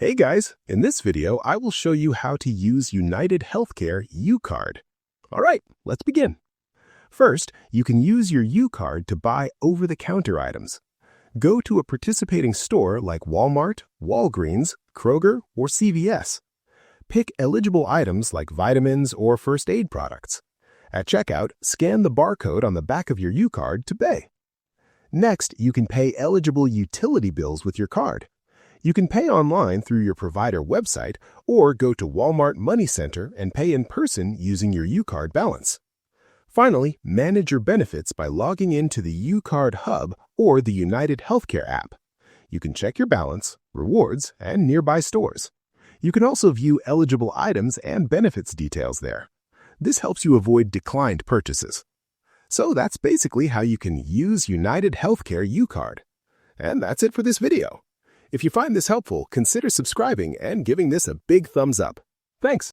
Hey guys, in this video, I will show you how to use UnitedHealthcare UCard. All right, let's begin. First, you can use your UCard to buy over-the-counter items. Go to a participating store like Walmart, Walgreens, Kroger, or CVS. Pick eligible items like vitamins or first aid products. At checkout, scan the barcode on the back of your UCard to pay. Next, you can pay eligible utility bills with your card. You can pay online through your provider website or go to Walmart Money Center and pay in person using your UCard balance. Finally, manage your benefits by logging into the UCard Hub or the UnitedHealthcare app. You can check your balance, rewards, and nearby stores. You can also view eligible items and benefits details there. This helps you avoid declined purchases. So that's basically how you can use UnitedHealthcare UCard. And that's it for this video. If you find this helpful, consider subscribing and giving this a big thumbs up. Thanks.